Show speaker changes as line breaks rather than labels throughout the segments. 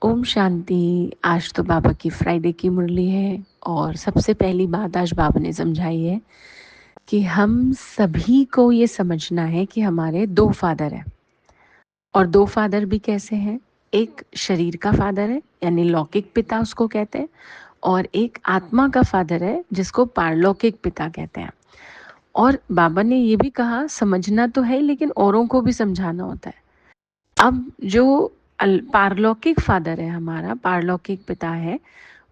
ओम शांति। आज तो बाबा की फ्राइडे की मुरली है और सबसे पहली बात आज बाबा ने समझाई है कि हम सभी को ये समझना है कि हमारे दो फादर हैं। और दो फादर भी कैसे हैं? एक शरीर का फादर है यानी लौकिक पिता उसको कहते हैं, और एक आत्मा का फादर है जिसको पारलौकिक पिता कहते हैं। और बाबा ने ये भी कहा समझना तो है लेकिन औरों को भी समझाना होता है। अब जो पारलौकिक फादर है, हमारा पारलौकिक पिता है,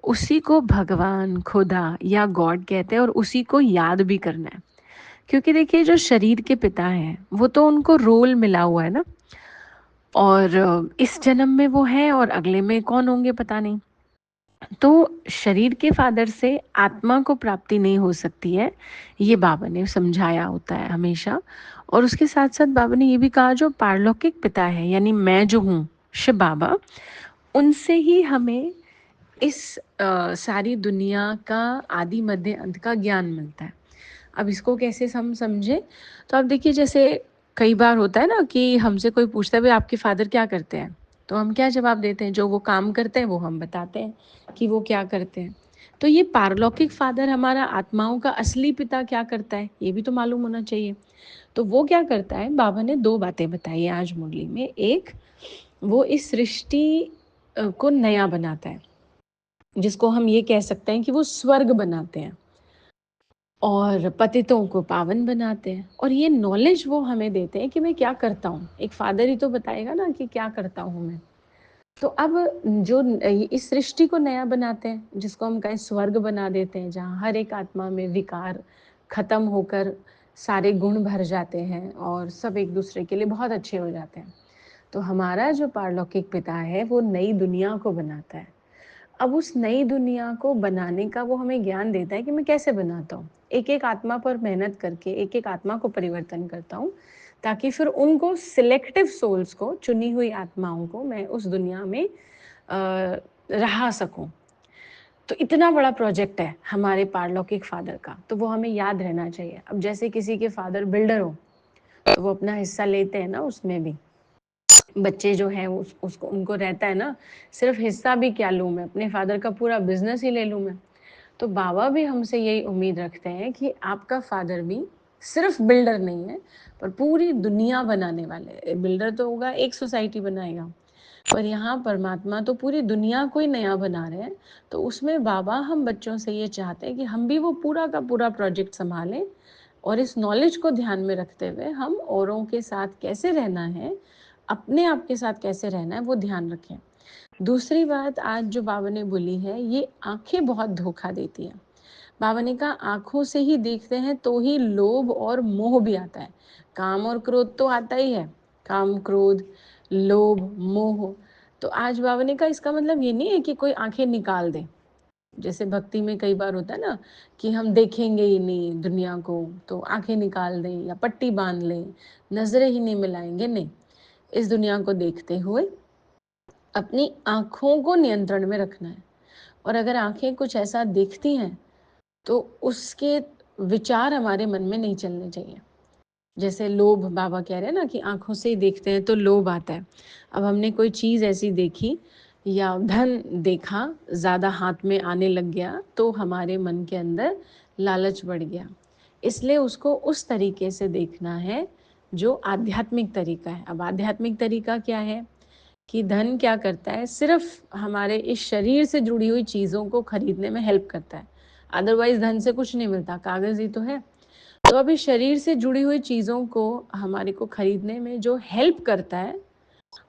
उसी को भगवान, खुदा या गॉड कहते हैं और उसी को याद भी करना है। क्योंकि देखिए जो शरीर के पिता हैं वो तो उनको रोल मिला हुआ है ना, और इस जन्म में वो है और अगले में कौन होंगे पता नहीं। तो शरीर के फादर से आत्मा को प्राप्ति नहीं हो सकती है, ये बाबा ने समझाया होता है हमेशा। और उसके साथ साथ बाबा ने ये भी कहा जो पारलौकिक पिता है यानी मैं जो हूँ शिव बाबा, उनसे ही हमें इस सारी दुनिया का आदि मध्य अंत का ज्ञान मिलता है। अब इसको कैसे हम समझें? तो अब देखिए जैसे कई बार होता है ना कि हमसे कोई पूछता है भाई आपके फादर क्या करते हैं, तो हम क्या जवाब देते हैं? जो वो काम करते हैं वो हम बताते हैं कि वो क्या करते हैं। तो ये पारलौकिक फादर हमारा आत्माओं का असली पिता क्या करता है ये भी तो मालूम होना चाहिए। तो वो क्या करता है? बाबा ने दो बातें बताई है आज मुरली में। एक, वो इस सृष्टि को नया बनाता है, जिसको हम ये कह सकते हैं कि वो स्वर्ग बनाते हैं और पतितों को पावन बनाते हैं। और ये नॉलेज वो हमें देते हैं कि मैं क्या करता हूँ। एक फादर ही तो बताएगा ना कि क्या करता हूँ मैं। तो अब जो इस सृष्टि को नया बनाते हैं, जिसको हम कहें स्वर्ग बना देते हैं, जहाँ हर एक आत्मा में विकार खत्म होकर सारे गुण भर जाते हैं और सब एक दूसरे के लिए बहुत अच्छे हो जाते हैं। तो हमारा जो पारलौकिक पिता है वो नई दुनिया को बनाता है। अब उस नई दुनिया को बनाने का वो हमें ज्ञान देता है कि मैं कैसे बनाता हूँ। एक-एक आत्मा पर मेहनत करके एक-एक आत्मा को परिवर्तन करता हूँ, ताकि फिर उनको सिलेक्टिव सोल्स को, चुनी हुई आत्माओं को मैं उस दुनिया में रहा सकूँ। तो इतना बड़ा प्रोजेक्ट है हमारे पारलौकिक फादर का, तो वो हमें याद रहना चाहिए। अब जैसे किसी के फादर बिल्डर हो, तो वो अपना हिस्सा लेते हैं ना उसमें भी। बच्चे जो हैं उसको उनको रहता है ना, सिर्फ हिस्सा भी क्या लूँ मैं, अपने फादर का पूरा बिजनेस ही ले लूँ मैं। तो बाबा भी हमसे यही उम्मीद रखते हैं कि आपका फादर भी सिर्फ बिल्डर नहीं है, पर पूरी दुनिया बनाने वाले। बिल्डर तो होगा, एक सोसाइटी बनाएगा, पर यहाँ परमात्मा तो पूरी दुनिया को ही नया बना रहे हैं। तो उसमें बाबा हम बच्चों से ये चाहते हैं कि हम भी वो पूरा का पूरा प्रोजेक्ट संभालें, और इस नॉलेज को ध्यान में रखते हुए हम औरों के साथ कैसे रहना है, अपने आप के साथ कैसे रहना है, वो ध्यान रखें। दूसरी बात आज जो बाबा ने बोली है, ये आंखें बहुत धोखा देती हैं। बाबा ने कहा आंखों से ही देखते हैं तो ही लोभ और मोह भी आता है। काम और क्रोध तो आता ही है, काम, क्रोध, लोभ, मोह। तो आज बाबा ने कहा इसका मतलब ये नहीं है कि कोई आंखें निकाल दे। जैसे भक्ति में कई बार होता है ना कि हम देखेंगे ही नहीं दुनिया को, तो आंखें निकाल दें या पट्टी बांध लें, नजरें ही नहीं मिलाएंगे। नहीं, इस दुनिया को देखते हुए अपनी आँखों को नियंत्रण में रखना है। और अगर आँखें कुछ ऐसा देखती हैं, तो उसके विचार हमारे मन में नहीं चलने चाहिए। जैसे लोभ, बाबा कह रहे हैं ना कि आँखों से ही देखते हैं तो लोभ आता है। अब हमने कोई चीज़ ऐसी देखी या धन देखा, ज़्यादा हाथ में आने लग गया, तो हमारे मन के अंदर लालच बढ़ गया। इसलिए उसको उस तरीके से देखना है जो आध्यात्मिक तरीका है। अब आध्यात्मिक तरीका क्या है? कि धन क्या करता है? सिर्फ हमारे इस शरीर से जुड़ी हुई चीज़ों को खरीदने में हेल्प करता है। अदरवाइज़ धन से कुछ नहीं मिलता, कागज़ ही तो है। तो अभी शरीर से जुड़ी हुई चीज़ों को हमारे को खरीदने में जो हेल्प करता है,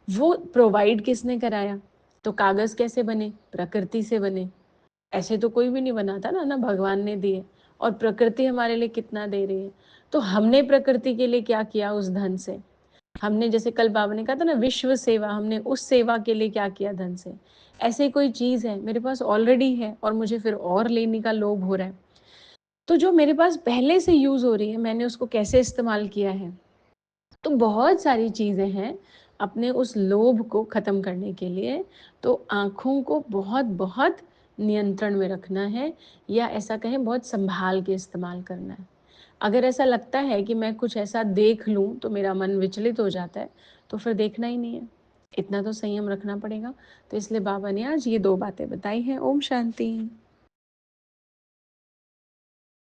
वो प्रोवाइड किसने कराया? तो कागज़ कैसे बने? प्रकृति से बने। ऐसे तो कोई भी नहीं बनाता ना, ना भगवान ने दिए। और प्रकृति हमारे लिए कितना दे रही है। तो हमने प्रकृति के लिए क्या किया उस धन से? हमने, जैसे कल बाबा ने कहा था ना, विश्व सेवा, हमने उस सेवा के लिए क्या किया धन से? ऐसे कोई चीज़ है मेरे पास ऑलरेडी है और मुझे फिर और लेने का लोभ हो रहा है, तो जो मेरे पास पहले से यूज़ हो रही है मैंने उसको कैसे इस्तेमाल किया है? तो बहुत सारी चीज़ें हैं अपने उस लोभ को ख़त्म करने के लिए। तो आँखों को बहुत बहुत नियंत्रण में रखना है, या ऐसा कहें बहुत संभाल के इस्तेमाल करना है। अगर ऐसा लगता है कि मैं कुछ ऐसा देख लूँ तो मेरा मन विचलित हो जाता है, तो फिर देखना ही नहीं है। इतना तो संयम रखना पड़ेगा। तो इसलिए बाबा ने आज ये 2 बातें बताई हैं। ओम शांति।